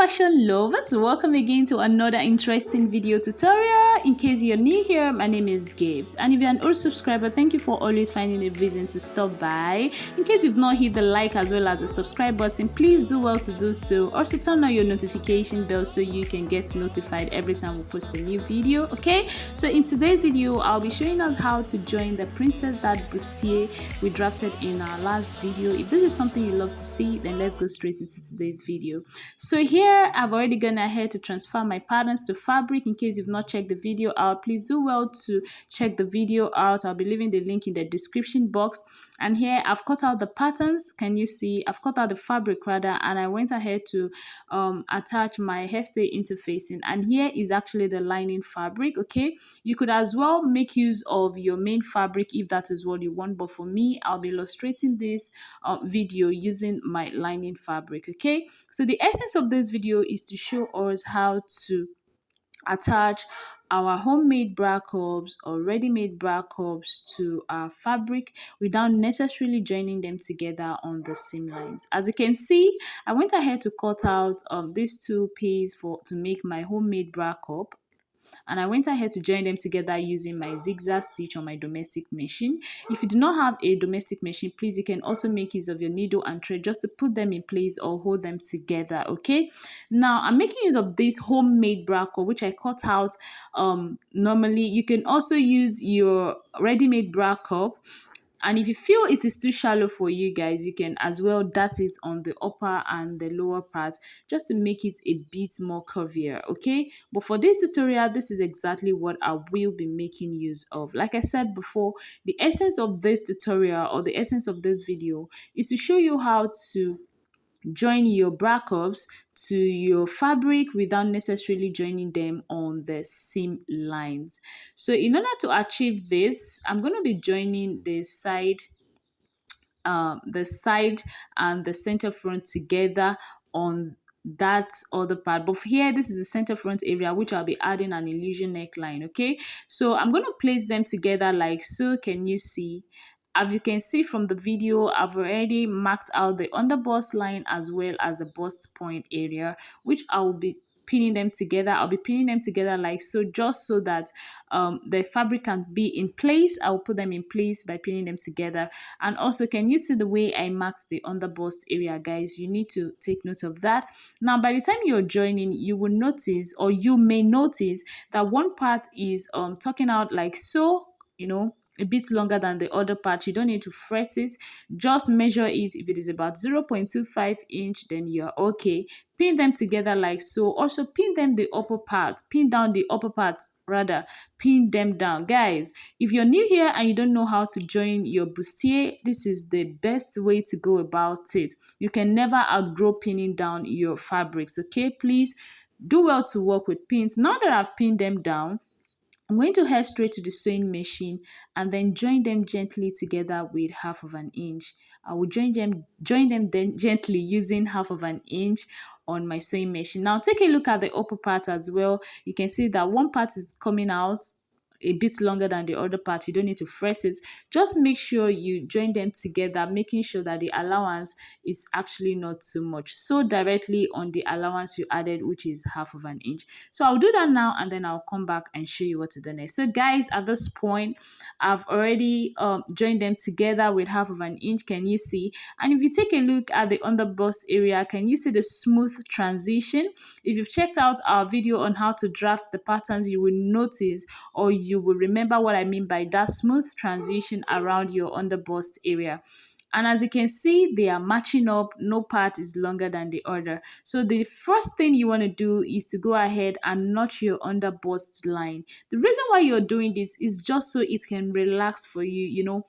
fashion lovers, welcome again to another interesting video tutorial. In case you're new here, my name is Gift, and if you're an old subscriber, thank you for always finding a reason to stop by. In case you've not hit the like as well as the subscribe button, please do well to do so. Also turn on your notification bell so you can get notified every time we post a new video. Okay, so in today's video I'll be showing us how to join the princess that bustier we drafted in our last video. If this is something you love to see, then let's go straight into today's video. So here I've already gone ahead to transfer my patterns to fabric. In case you've not checked the video out, please do well to check the video out. I'll be leaving the link in the description box. And here I've cut out the patterns. Can you see? I've cut out the fabric rather, and I went ahead to attach my hairstay interfacing. And here is actually the lining fabric. Okay, you could as well make use of your main fabric if that is what you want, but for me I'll be illustrating this video using my lining fabric. Okay, so the essence of this video is to show us how to attach our homemade bra cups or ready-made bra cups to our fabric without necessarily joining them together on the seam lines. As you can see, I went ahead to cut out these two pieces to make my homemade bra cup, and I went ahead to join them together using my zigzag stitch on my domestic machine. If you do not have a domestic machine, please, you can also make use of your needle and thread just to put them in place or hold them together. Okay, now I'm making use of this homemade bra cup which I cut out. Normally you can also use your ready-made bra cup, and if you feel it is too shallow for you guys, you can as well dart it on the upper and the lower part just to make it a bit more curvier. Okay, but for this tutorial, this is exactly what I will be making use of. Like I said before, the essence of this tutorial or the essence of this video is to show you how to join your bra cups to your fabric without necessarily joining them on the seam lines. So in order to achieve this, I'm going to be joining the side and the center front together on that other part. But here, this is the center front area which I'll be adding an illusion neckline. Okay, so I'm going to place them together like so. Can you see? As you can see from the video, I've already marked out the under bust line as well as the bust point area, which I will be pinning them together. I'll be pinning them together like so, just so that the fabric can be in place. I will put them in place by pinning them together. And also, can you see the way I marked the under bust area, guys? You need to take note of that. Now, by the time you're joining, you will notice, or you may notice, that one part is tucking out like so, you know, a bit longer than the other part. You don't need to fret it, just measure it. If it is about 0.25 inch, then you're okay. Pin them together like so. Also pin them the upper part, pin down the upper part, rather pin them down. Guys, if you're new here and you don't know how to join your bustier, this is the best way to go about it. You can never outgrow pinning down your fabrics. Okay, please do well to work with pins. Now that I've pinned them down, I'm going to head straight to the sewing machine and then join them gently together with 1/2 inch. I will join them then gently using 1/2 inch on my sewing machine. Now take a look at the upper part as well. You can see that one part is coming out a bit longer than the other part. You don't need to fret it. Just make sure you join them together, making sure that the allowance is actually not too much. Sew directly on the allowance you added, which is 1/2 inch. So I'll do that now, and then I'll come back and show you what to do next. So guys, at this point, I've already joined them together with 1/2 inch. Can you see? And if you take a look at the under bust area, can you see the smooth transition? If you've checked out our video on how to draft the patterns, you will notice, or you will remember what I mean by that smooth transition around your under bust area. And as you can see, they are matching up. No part is longer than the other. So the first thing you want to do is to go ahead and notch your under bust line. The reason why you're doing this is just so it can relax for you, you know,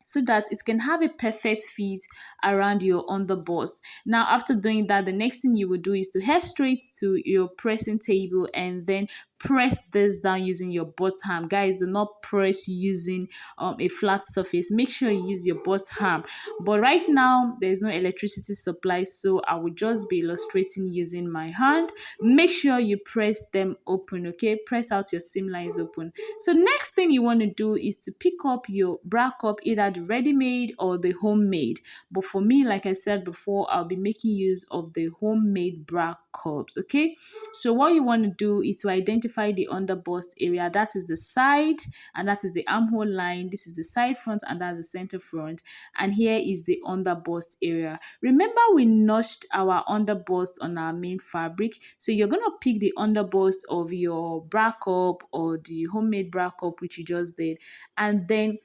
so that it can have a perfect fit around your under bust. Now, after doing that, the next thing you will do is to head straight to your pressing table and then press this down using your bust ham. Guys, do not press using a flat surface. Make sure you use your bust ham. But right now there's no electricity supply, so I will just be illustrating using my hand. Make sure you press them open. Okay, press out your seam lines open. So next thing you want to do is to pick up your bra cup, either the ready-made or the homemade. But for me, like I said before, I'll be making use of the homemade bra curves. Okay, so what you want to do is to identify the under bust area. That is the side, and that is the armhole line. This is the side front, and that's the center front, and here is the under bust area. Remember, we notched our under bust on our main fabric, so you're going to pick the under bust of your bra cup or the homemade bra cup which you just did, and then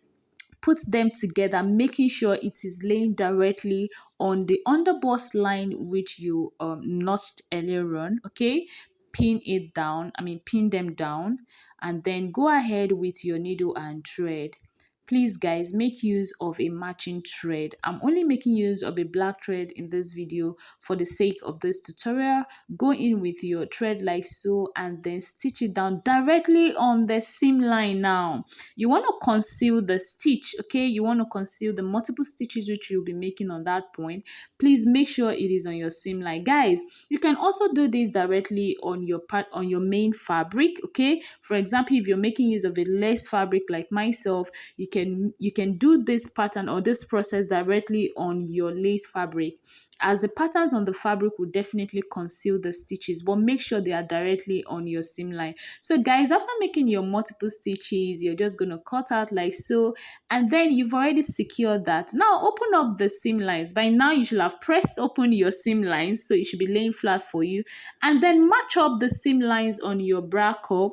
put them together, making sure it is laying directly on the underbust line which you notched earlier on. Okay, pin them down, and then go ahead with your needle and thread. Please guys, make use of a matching thread. I'm only making use of a black thread in this video for the sake of this tutorial. Go in with your thread like so, and then stitch it down directly on the seam line. Now you want to conceal the stitch. Okay, you want to conceal the multiple stitches which you'll be making on that point. Please make sure it is on your seam line. Guys, you can also do this directly on your main fabric. Okay, for example, if you're making use of a lace fabric like myself, you can do this pattern or this process directly on your lace fabric, as the patterns on the fabric will definitely conceal the stitches, but make sure they are directly on your seam line. So guys, after making your multiple stitches, you're just going to cut out like so, and then you've already secured that. Now open up the seam lines. By now you should have pressed open your seam lines, so it should be laying flat for you, and then match up the seam lines on your bra cup,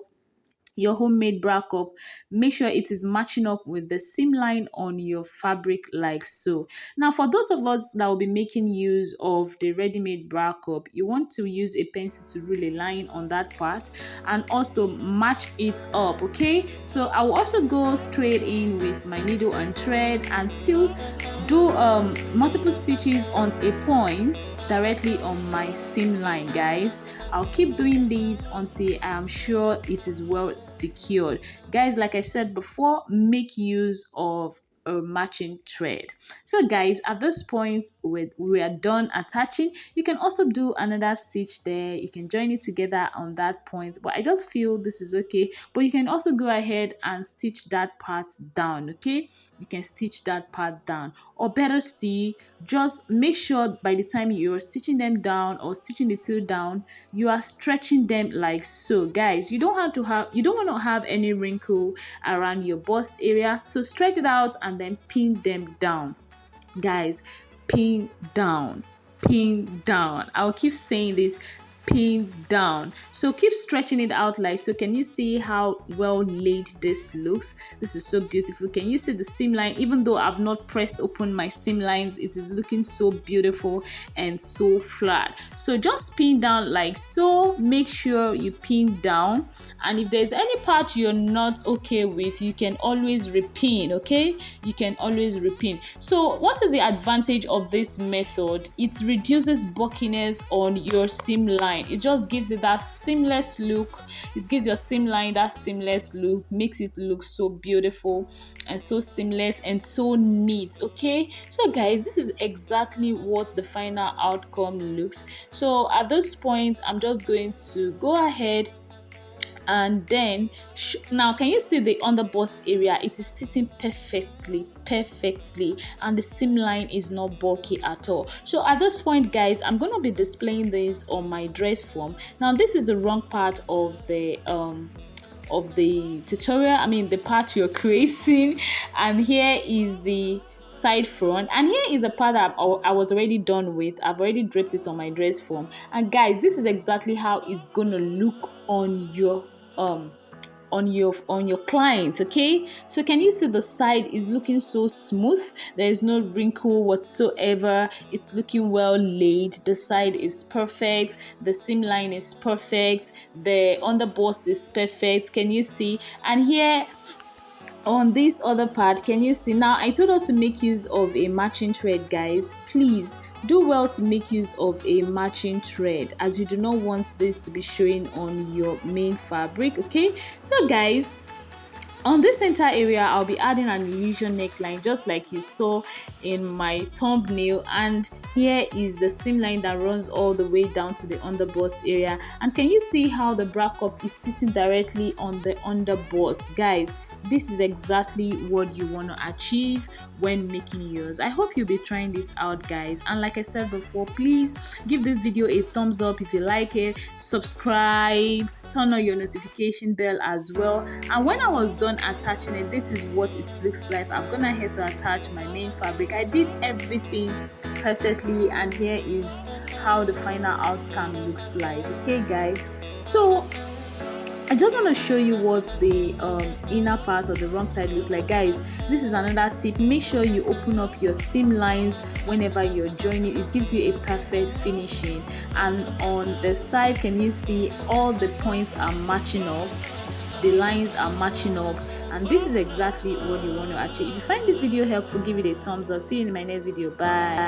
your homemade bra cup. Make sure it is matching up with the seam line on your fabric like so. Now for those of us that will be making use of the ready-made bra cup, you want to use a pencil to rule a line on that part and also match it up. Okay, so I will also go straight in with my needle and thread and still do multiple stitches on a point directly on my seam line. Guys, I'll keep doing this until I am sure it is well secured. Guys, like I said before, make use of a matching thread. So guys, at this point we are done attaching. You can also do another stitch there, you can join it together on that point, but I just feel this is okay. But you can also go ahead and stitch that part down. Okay, you can stitch that part down, or better still, just make sure by the time you're stitching them down or stitching the two down, you are stretching them like so. Guys, you don't want to have any wrinkle around your bust area, so stretch it out and then pin them down. Guys, pin down, pin down. I'll keep saying this, pin down. So keep stretching it out like so. Can you see how well laid this looks? This is so beautiful. Can you see the seam line? Even though I've not pressed open my seam lines, it is looking so beautiful and so flat. So just pin down like so. Make sure you pin down, and if there's any part you're not okay with, you can always repin. Okay, you can always repin. So what is the advantage of this method? It reduces bulkiness on your seam line. It just gives it that seamless look. It gives your seam line that seamless look, makes it look so beautiful and so seamless and so neat. Okay, so guys, this is exactly what the final outcome looks. So at this point, I'm just going to go ahead and then now can you see the under bust area? It is sitting perfectly, and the seam line is not bulky at all. So at this point, guys, I'm going to be displaying this on my dress form. Now this is the wrong part of the tutorial, I mean the part you're creating, and here is the side front, and here is the part that I was already done with. I've already draped it on my dress form, and guys, this is exactly how it's gonna look on your client. Okay, so can you see the side is looking so smooth? There is no wrinkle whatsoever. It's looking well laid. The side is perfect, the seam line is perfect, the under bust is perfect. Can you see? And here on this other part, can you see? Now I told us to make use of a matching thread. Guys, please do well to make use of a matching thread, as you do not want this to be showing on your main fabric. Okay, so guys, on this center area, I'll be adding an illusion neckline, just like you saw in my thumbnail. And here is the seam line that runs all the way down to the under bust area. And can you see how the bra cup is sitting directly on the under bust? Guys, this is exactly what you want to achieve when making yours. I hope you'll be trying this out, guys, and like I said before, please give this video a thumbs up if you like it, subscribe, turn on your notification bell as well. And when I was done attaching it, this is what it looks like. I'm gonna head to attach my main fabric. I did everything perfectly, and here is how the final outcome looks like. Okay, guys, so I just want to show you what the inner part of the wrong side looks like. Guys, this is another tip. Make sure you open up your seam lines whenever you're joining. It gives you a perfect finishing. And on the side, can you see all the points are matching up? The lines are matching up, and this is exactly what you want to achieve. If you find this video helpful, give it a thumbs up. See you in my next video. Bye.